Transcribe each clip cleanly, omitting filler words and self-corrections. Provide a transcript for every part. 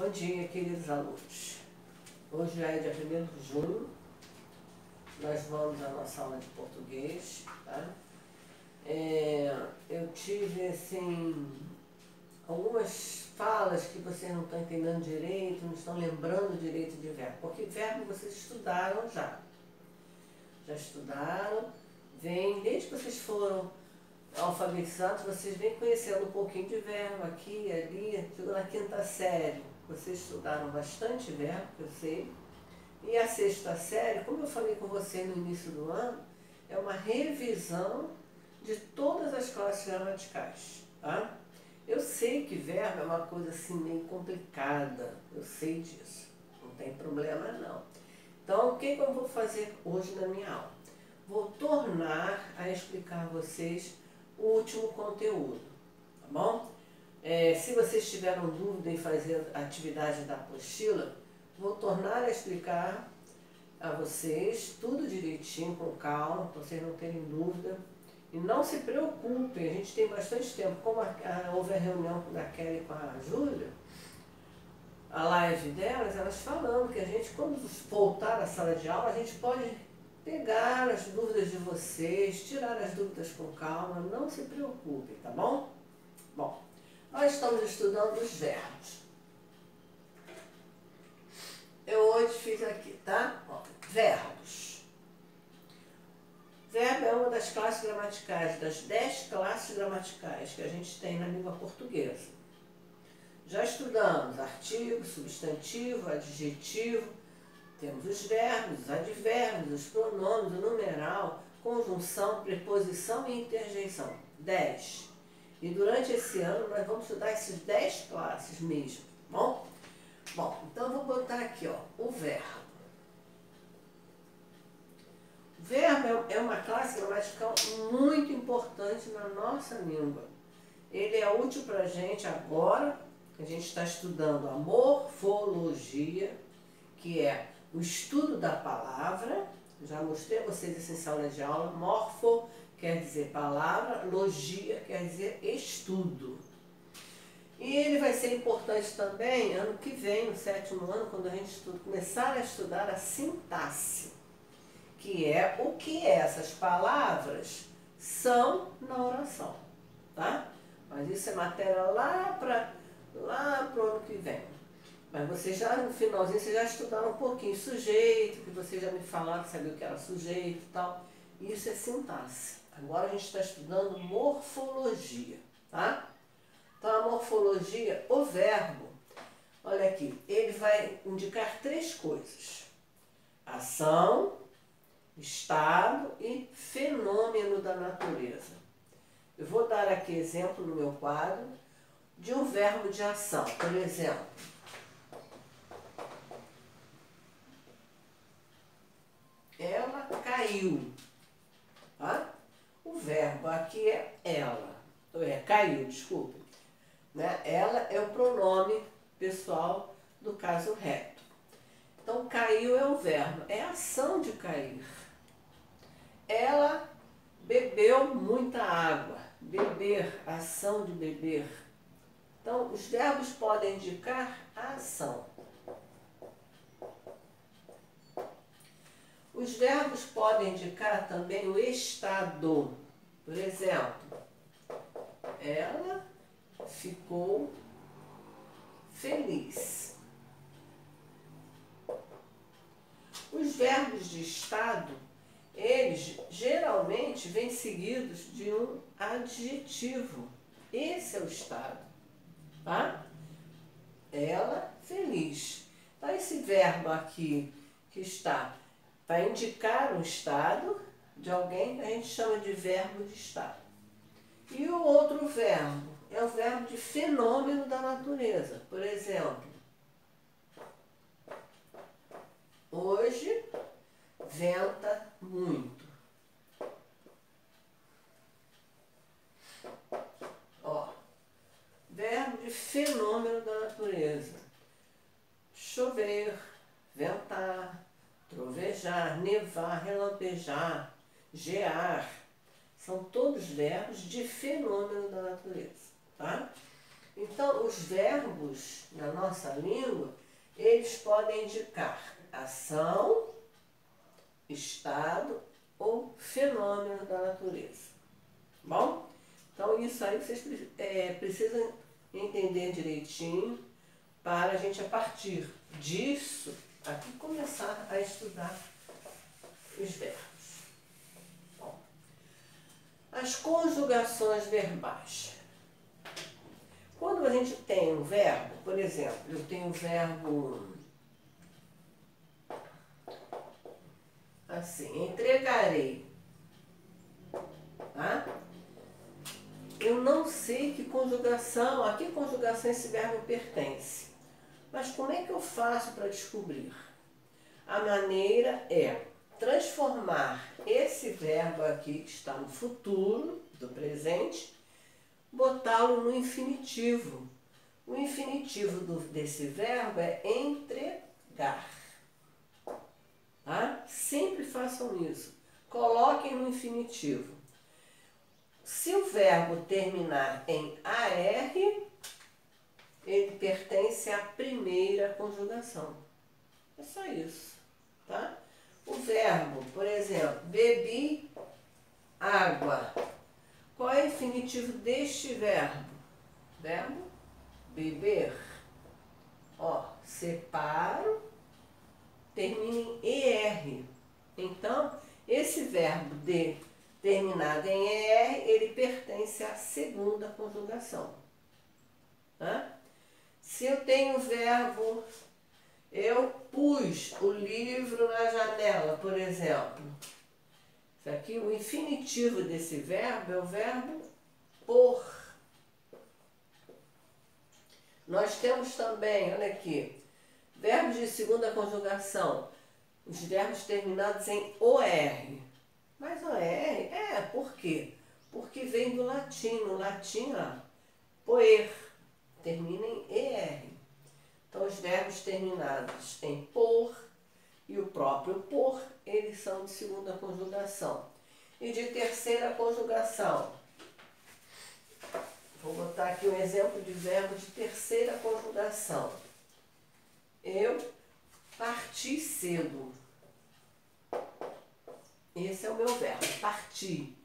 Bom dia, queridos alunos. Hoje já é dia 1º de junho. Nós vamos à nossa aula de português, tá? Eu tive, assim, algumas falas que vocês não estão entendendo direito, não estão lembrando direito de verbo. Porque verbo vocês estudaram já. Já estudaram, desde que vocês foram alfabetizados, vocês vêm conhecendo um pouquinho de verbo aqui e ali. Chegou na 5ª série, vocês estudaram bastante verbo, que eu sei. E a 6ª série, como eu falei com você no início do ano, é uma revisão de todas as classes gramaticais, tá? Eu sei que verbo é uma coisa assim meio complicada, eu sei disso, não tem problema não. Então, o que eu vou fazer hoje na minha aula? Vou tornar a explicar a vocês o último conteúdo, tá bom? Se vocês tiveram dúvida em fazer a atividade da apostila, vou tornar a explicar a vocês tudo direitinho, com calma, para vocês não terem dúvida. E não se preocupem, a gente tem bastante tempo. Como houve a reunião da Kelly com a Júlia, a live delas, elas falando que a gente, quando voltar à sala de aula, a gente pode pegar as dúvidas de vocês, tirar as dúvidas com calma, não se preocupem, tá bom? Bom, nós estamos estudando os verbos. Eu hoje fiz aqui, tá? Ó, verbos. Verbo é uma das classes gramaticais, das 10 classes gramaticais que a gente tem na língua portuguesa. Já estudamos artigo, substantivo, adjetivo, temos os verbos, os advérbios, os pronomes, o numeral, conjunção, preposição e interjeição. 10. E durante esse ano nós vamos estudar essas 10 classes mesmo, tá bom? Bom, então eu vou botar aqui, ó, o verbo. O verbo é uma classe gramatical muito importante na nossa língua. Ele é útil para a gente agora, que a gente está estudando a morfologia, que é o estudo da palavra. Já mostrei a vocês isso em sala de aula. Morfo quer dizer palavra, logia quer dizer estudo. E ele vai ser importante também ano que vem, no 7º ano, quando a gente começar a estudar a sintaxe, que é o que essas palavras são na oração, tá? Mas isso é matéria lá para o ano que vem. Mas vocês já, no finalzinho, vocês já estudaram um pouquinho sujeito, que vocês já me falaram que sabia o que era sujeito e tal. Isso é sintaxe. Agora a gente está estudando morfologia, tá? Então a morfologia, o verbo, olha aqui, ele vai indicar 3 coisas. Ação, estado e fenômeno da natureza. Eu vou dar aqui exemplo no meu quadro de um verbo de ação. Por exemplo, ela caiu. Tá? O verbo aqui é ela. Caiu, desculpa. Né? Ela é o pronome pessoal do caso reto. Então, caiu é o verbo, é a ação de cair. Ela bebeu muita água. Beber, ação de beber. Então, os verbos podem indicar a ação. Os verbos podem indicar também o estado. Por exemplo, ela ficou feliz. Os verbos de estado, eles geralmente vêm seguidos de um adjetivo. Esse é o estado, tá? Ela feliz. Então esse verbo aqui que está vai indicar um estado de alguém que a gente chama de verbo de estado. E o outro verbo é o verbo de fenômeno da natureza. Por exemplo, hoje venta muito. Ó, verbo de fenômeno da natureza. Chover, ventar, trovejar, nevar, relampejar, gear. São todos verbos de fenômeno da natureza, tá? Então, os verbos na nossa língua, eles podem indicar ação, estado ou fenômeno da natureza. Bom? Então, isso aí vocês precisam entender direitinho para a gente, a partir disso, aqui começar a estudar os verbos. Bom, as conjugações verbais. Quando a gente tem um verbo, por exemplo, eu tenho o verbo assim, entregarei, tá? Eu não sei que conjugação, a que conjugação esse verbo pertence. Mas como é que eu faço para descobrir? A maneira é transformar esse verbo aqui, que está no futuro, do presente, botá-lo no infinitivo. O infinitivo desse verbo é entregar. Tá? Sempre façam isso. Coloquem no infinitivo. Se o verbo terminar em AR, ele pertence à primeira conjugação. É só isso, tá? O verbo, por exemplo, bebi água. Qual é o infinitivo deste verbo? Verbo beber. Ó, separo, termina em ER. Então, esse verbo de terminado em ER, ele pertence à segunda conjugação. Tá? Se eu tenho o verbo, eu pus o livro na janela, por exemplo. Isso aqui, o infinitivo desse verbo é o verbo pôr. Nós temos também, olha aqui, verbos de segunda conjugação, os verbos terminados em OR. Mas OR, por quê? Porque vem do latim. No latim, ó, poer, termina em ER. Então, os verbos terminados em por e o próprio por, eles são de segunda conjugação. E de terceira conjugação. Vou botar aqui um exemplo de verbo de terceira conjugação. Eu parti cedo. Esse é o meu verbo, partir.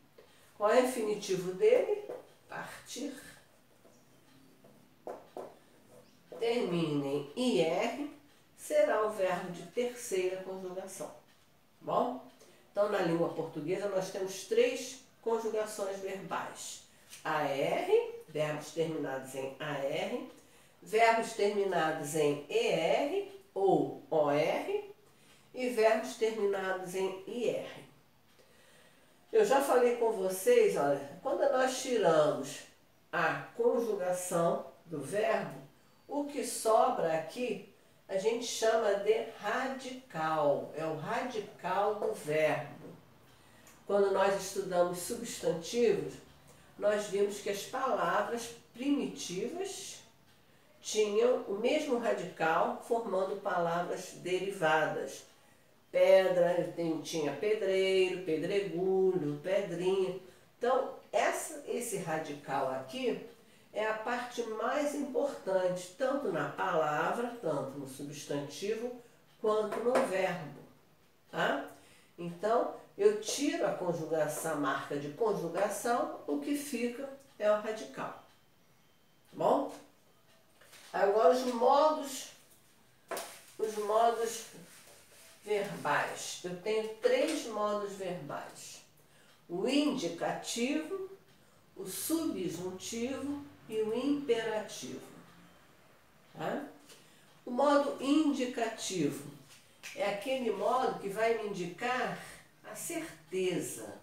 Qual é o infinitivo dele? Partir. Termina em IR, será o verbo de terceira conjugação. Bom? Então, na língua portuguesa, nós temos 3 conjugações verbais. AR, verbos terminados em AR, verbos terminados em ER ou OR e verbos terminados em IR. Eu já falei com vocês, olha, quando nós tiramos a conjugação do verbo, o que sobra aqui a gente chama de radical, é o radical do verbo. Quando nós estudamos substantivos, nós vimos que as palavras primitivas tinham o mesmo radical, formando palavras derivadas. Pedra, tinha pedreiro, pedregulho, pedrinha. Então, esse radical aqui é a parte mais importante, tanto na palavra, tanto no substantivo, quanto no verbo. Tá? Então, eu tiro a conjugação, a marca de conjugação, o que fica é o radical. Tá bom? Agora os modos verbais. Eu tenho 3 modos verbais. O indicativo, o subjuntivo e o imperativo. Tá? O modo indicativo é aquele modo que vai me indicar a certeza.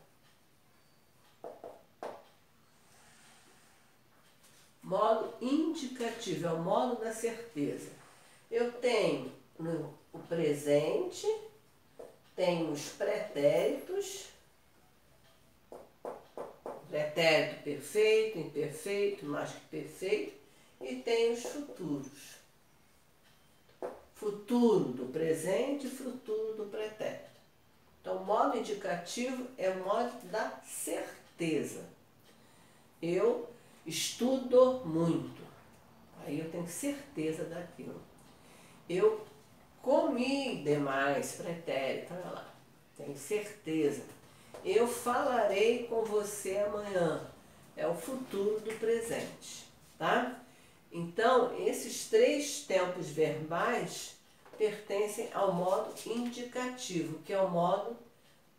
Modo indicativo é o modo da certeza. Eu tenho o presente, tenho os pretéritos, pretérito perfeito, imperfeito, mais que perfeito, e tenho os futuros. Futuro do presente e futuro do pretérito. Então, o modo indicativo é o modo da certeza. Eu estudo muito. Aí eu tenho certeza daquilo. Eu comi demais, pretérito, olha lá. Tenho certeza. Eu falarei com você amanhã. É o futuro do presente, tá? Então, esses 3 tempos verbais pertencem ao modo indicativo, que é o modo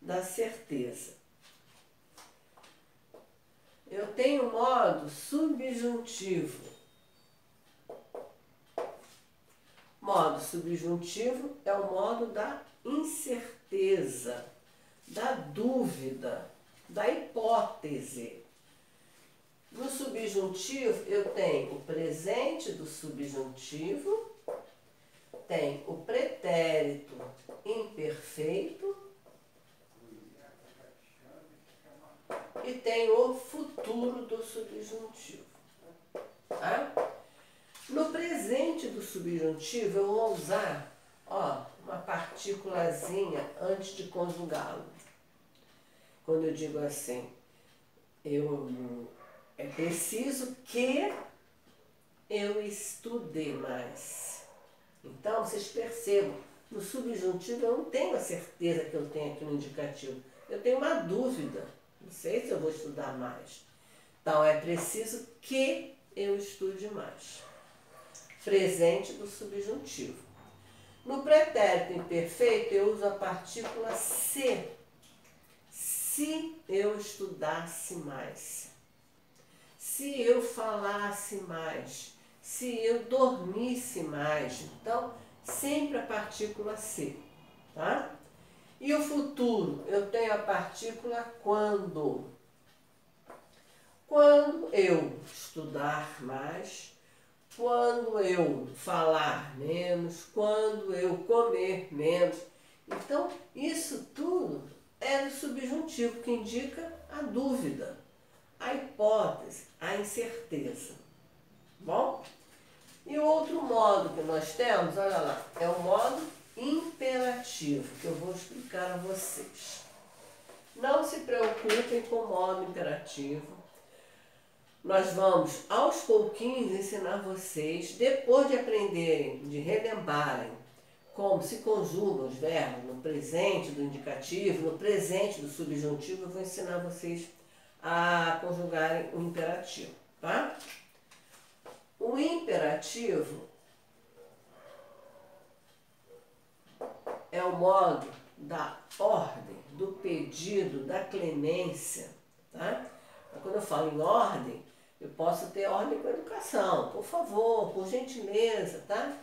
da certeza. Eu tenho o modo subjuntivo. Modo subjuntivo é o modo da incerteza, da dúvida, da hipótese. No subjuntivo, eu tenho o presente do subjuntivo, tem o pretérito imperfeito e tem o futuro do subjuntivo. Tá? No presente do subjuntivo, eu vou usar uma partículazinha antes de conjugá-lo. Quando eu digo assim, é preciso que eu estude mais. Então, vocês percebam, no subjuntivo eu não tenho a certeza que eu tenho aqui no indicativo. Eu tenho uma dúvida, não sei se eu vou estudar mais. Então, é preciso que eu estude mais. Presente do subjuntivo. No pretérito imperfeito, eu uso a partícula se. Se eu estudasse mais. Se eu falasse mais. Se eu dormisse mais. Então, sempre a partícula se, tá? E o futuro, eu tenho a partícula quando. Quando eu estudar mais, quando eu falar menos, quando eu comer menos. Então, isso tudo é do subjuntivo, que indica a dúvida, a hipótese, a incerteza. Bom? E o outro modo que nós temos, olha lá, é o modo imperativo, que eu vou explicar a vocês. Não se preocupem com o modo imperativo. Nós vamos, aos pouquinhos, ensinar vocês, depois de aprenderem, de relembrarem como se conjugam os verbos no presente do indicativo, no presente do subjuntivo, eu vou ensinar vocês a conjugarem o imperativo, tá? O imperativo é o modo da ordem, do pedido, da clemência, tá? Quando eu falo em ordem, eu posso ter ordem com a educação, por favor, por gentileza, tá?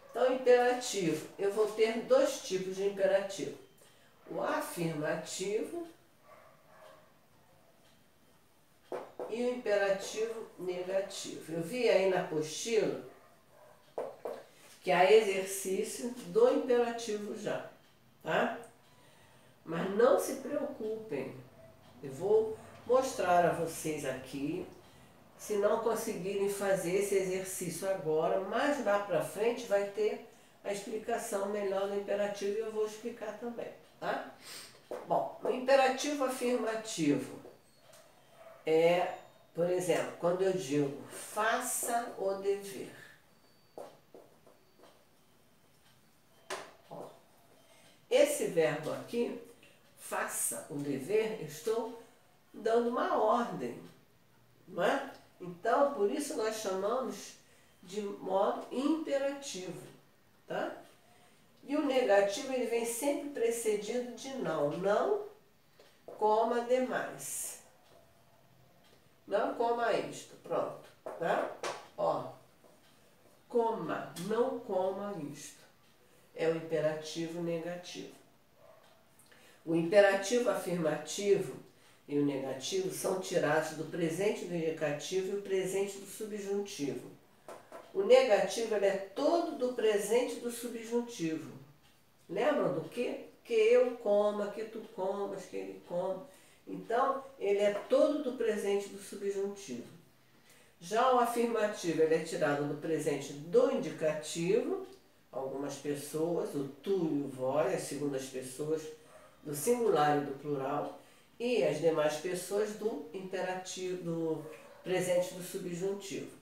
Então, imperativo, eu vou ter 2 tipos de imperativo. O afirmativo e o imperativo negativo. Eu vi aí na apostila que há exercício do imperativo já, tá? Mas não se preocupem, eu vou mostrar a vocês aqui. Se não conseguirem fazer esse exercício agora, mais lá para frente vai ter a explicação melhor do imperativo e eu vou explicar também, tá? Bom, o imperativo afirmativo é, por exemplo, quando eu digo faça o dever. Ó, esse verbo aqui, faça o dever, eu estou dando uma ordem, não é? Então, por isso nós chamamos de modo imperativo, tá? E o negativo, ele vem sempre precedido de não. Não coma demais. Não coma isto. Pronto, tá? Ó, coma, não coma isto. É o imperativo negativo. O imperativo afirmativo e o negativo são tirados do presente do indicativo e o presente do subjuntivo. O negativo, ele é todo do presente do subjuntivo. Lembram do quê? Que eu coma, que tu comas, que ele coma. Então, ele é todo do presente do subjuntivo. Já o afirmativo, ele é tirado do presente do indicativo, algumas pessoas, o tu e o vós, as segundas pessoas, do singular e do plural, e as demais pessoas do imperativo, do presente do subjuntivo.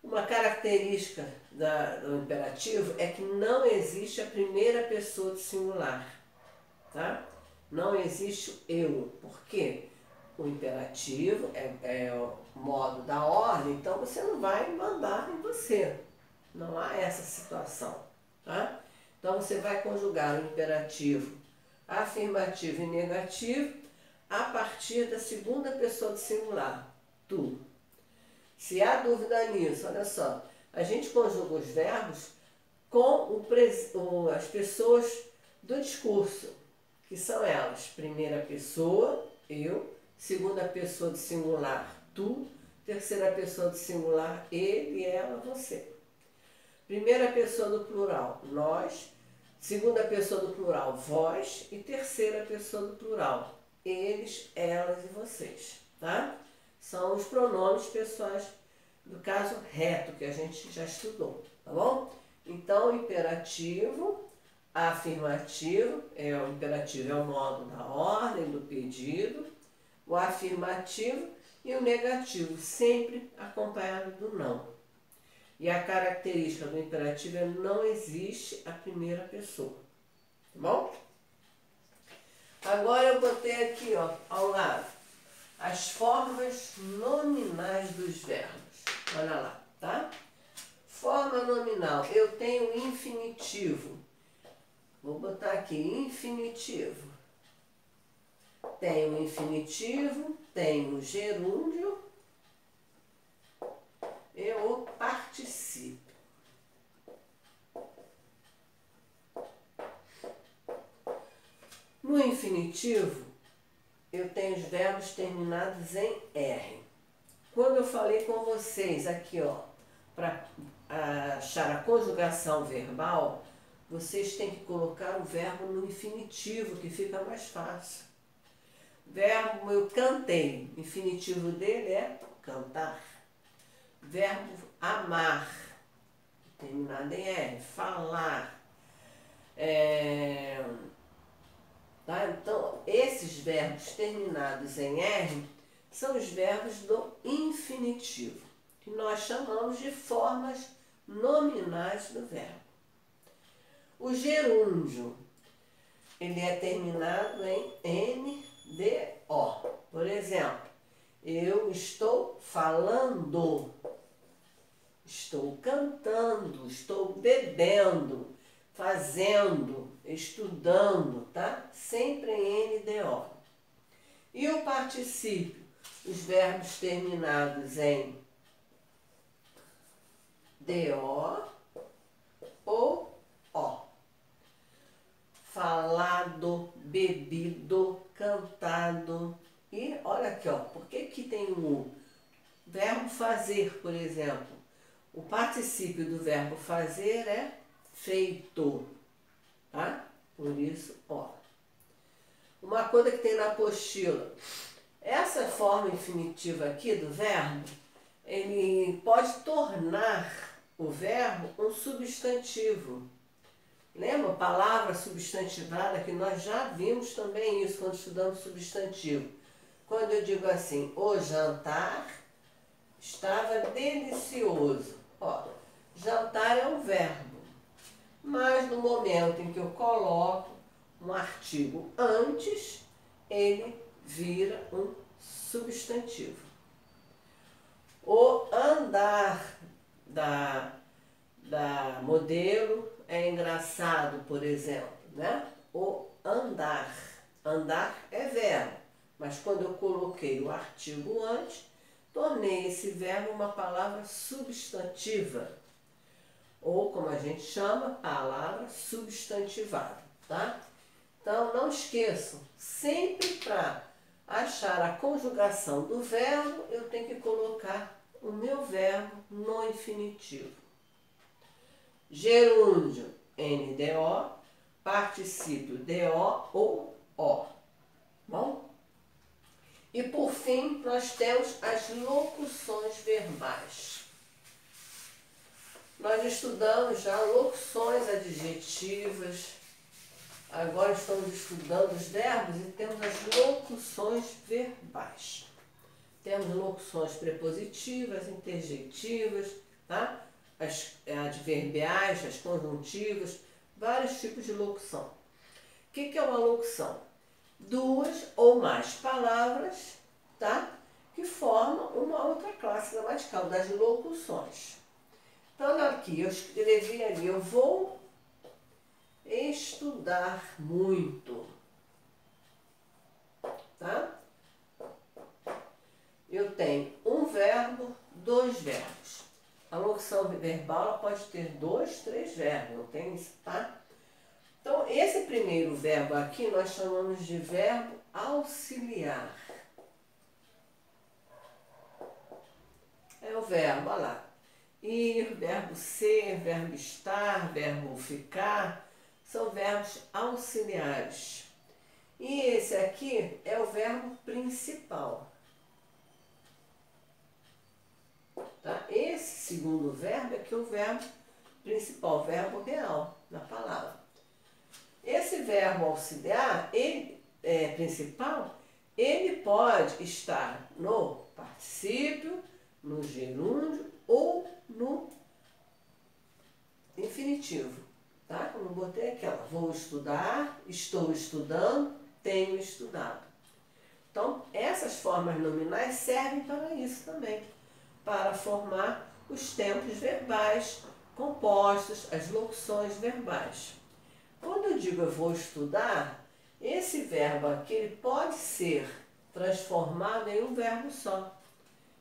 Uma característica do imperativo é que não existe a primeira pessoa do singular, tá? Não existe o eu. Por quê? O imperativo é o modo da ordem, então você não vai mandar em você. Não há essa situação, tá? Então você vai conjugar o imperativo afirmativo e negativo a partir da segunda pessoa do singular, tu. Se há dúvida nisso, olha só, a gente conjuga os verbos com as pessoas do discurso, que são elas, primeira pessoa, eu, segunda pessoa do singular, tu, terceira pessoa do singular, ele, ela, você. Primeira pessoa do plural, nós, segunda pessoa do plural, vós, e terceira pessoa do plural, eles, elas e vocês, tá? São os pronomes pessoais do caso reto que a gente já estudou, tá bom? Então, imperativo, afirmativo, o imperativo é o modo da ordem, do pedido, o afirmativo e o negativo, sempre acompanhado do não. E a característica do imperativo é não existe a primeira pessoa, tá bom? Agora eu botei aqui, ó, ao lado, as formas nominais dos verbos. Olha lá, tá? Forma nominal, eu tenho infinitivo. Vou botar aqui, infinitivo. Tenho infinitivo, tenho gerúndio e o particípio. No infinitivo, eu tenho os verbos terminados em R. Quando eu falei com vocês aqui, ó, para achar a conjugação verbal, vocês têm que colocar o verbo no infinitivo, que fica mais fácil. Verbo eu cantei, infinitivo dele é cantar. Verbo amar, terminado em R, falar. Tá? Então, esses verbos terminados em R são os verbos do infinitivo, que nós chamamos de formas nominais do verbo. O gerúndio, ele é terminado em NDO. Por exemplo, eu estou falando, estou cantando, estou bebendo, fazendo, estudando, tá? Sempre em NDO. E o particípio? Os verbos terminados em DO ou O. Falado, bebido, cantado. E olha aqui, ó, por que tem o verbo fazer, por exemplo? O particípio do verbo fazer é feito, tá? Por isso, ó. Uma coisa que tem na apostila, essa forma infinitiva aqui do verbo, ele pode tornar o verbo um substantivo. Lembra a palavra substantivada, que nós já vimos também isso quando estudamos substantivo. Quando eu digo assim, o jantar estava delicioso. Ó, jantar é um verbo, mas no momento em que eu coloco um artigo antes, ele vira um substantivo. O andar da modelo é engraçado, por exemplo, né? O andar. Andar é verbo, mas quando eu coloquei o artigo antes, tornei esse verbo uma palavra substantiva, ou como a gente chama, palavra substantivada, tá? Então, não esqueçam, sempre para achar a conjugação do verbo, eu tenho que colocar o meu verbo no infinitivo. Gerúndio, NDO, particípio DO ou O. Bom? E por fim, nós temos as locuções verbais. Nós estudamos já locuções adjetivas, agora estamos estudando os verbos e temos as locuções verbais. Temos locuções prepositivas, interjetivas, tá? As adverbiais, as conjuntivas, vários tipos de locução. O que é uma locução? Duas ou mais palavras, tá? Que formam uma outra classe gramatical, das locuções. Então, aqui eu escrevi ali, eu vou estudar muito, tá? Eu tenho um verbo, dois verbos. A locução verbal ela pode ter 2, 3 verbos, não tem isso, tá? Então, esse primeiro verbo aqui nós chamamos de verbo auxiliar. É o verbo, olha lá. Ir, verbo ser, verbo estar, verbo ficar, são verbos auxiliares. E esse aqui é o verbo principal. Tá? Esse segundo verbo aqui é o verbo principal, o verbo real da palavra. Esse verbo auxiliar, ele principal, ele pode estar no particípio, no gerúndio ou no infinitivo. Tá? Como eu botei aqui, ó, vou estudar, estou estudando, tenho estudado. Então, essas formas nominais servem para isso também, para formar os tempos verbais compostos, as locuções verbais. Quando eu digo eu vou estudar, esse verbo aqui ele pode ser transformado em um verbo só.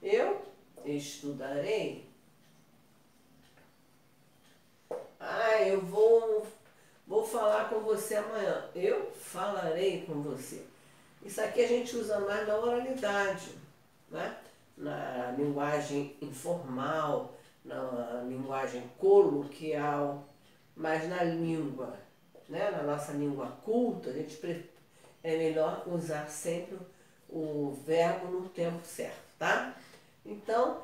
Eu estudarei. Eu vou falar com você amanhã. Eu falarei com você. Isso aqui a gente usa mais na oralidade, né? Na linguagem informal, na linguagem coloquial, mas na língua, né? Na nossa língua culta, a gente é melhor usar sempre o verbo no tempo certo, tá? Então,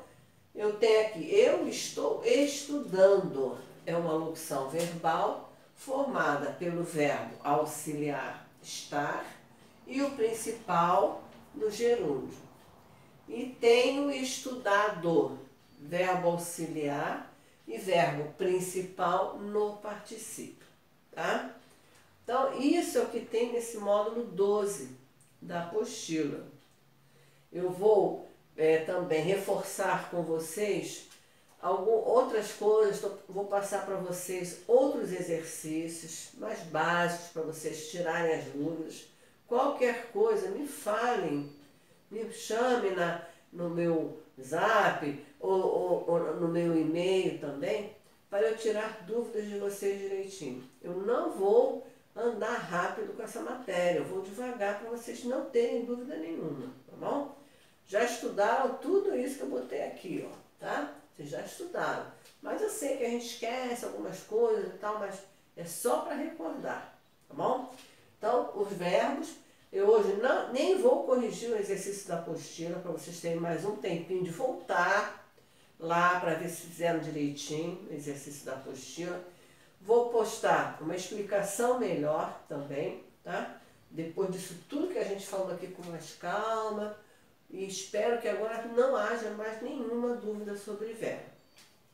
eu tenho aqui, eu estou estudando. É uma locução verbal formada pelo verbo auxiliar estar e o principal no gerúndio. E tenho estudado, verbo auxiliar e verbo principal no particípio, tá? Então, isso é o que tem nesse módulo 12 da apostila. Eu vou também reforçar com vocês outras coisas, vou passar para vocês outros exercícios mais básicos para vocês tirarem as dúvidas. Qualquer coisa, me falem, me chame no meu zap ou no meu e-mail também, para eu tirar dúvidas de vocês direitinho. Eu não vou andar rápido com essa matéria, eu vou devagar para vocês não terem dúvida nenhuma, tá bom? Já estudaram tudo isso que eu botei aqui, ó, tá? Vocês já estudaram. Mas eu sei que a gente esquece algumas coisas e tal, mas é só para recordar, tá bom? Então, os verbos, eu hoje nem vou corrigir o exercício da apostila, para vocês terem mais um tempinho de voltar lá para ver se fizeram direitinho o exercício da apostila. Vou postar uma explicação melhor também, tá? Depois disso tudo que a gente falou aqui com mais calma. E espero que agora não haja mais nenhuma dúvida sobre verbo.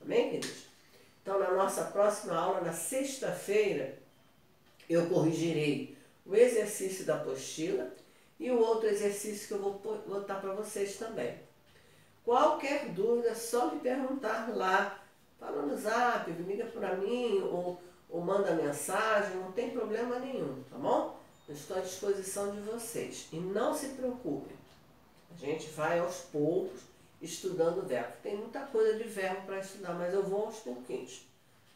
Amém, queridos? Então, na nossa próxima aula, na sexta-feira, eu corrigirei o exercício da apostila e o outro exercício que eu vou botar para vocês também. Qualquer dúvida, é só me perguntar lá. Fala no zap, liga para mim ou manda mensagem, não tem problema nenhum, tá bom? Eu estou à disposição de vocês. E não se preocupem. A gente vai aos poucos estudando o verbo. Tem muita coisa de verbo para estudar, mas eu vou aos pouquinhos.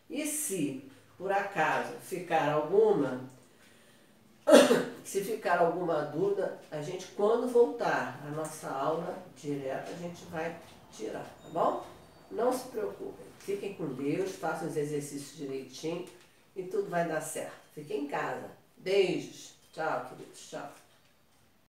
E se, por acaso, ficar alguma dúvida, a gente, quando voltar a nossa aula direta, a gente vai tirar, tá bom? Não se preocupem. Fiquem com Deus, façam os exercícios direitinho e tudo vai dar certo. Fiquem em casa. Beijos. Tchau, queridos. Tchau.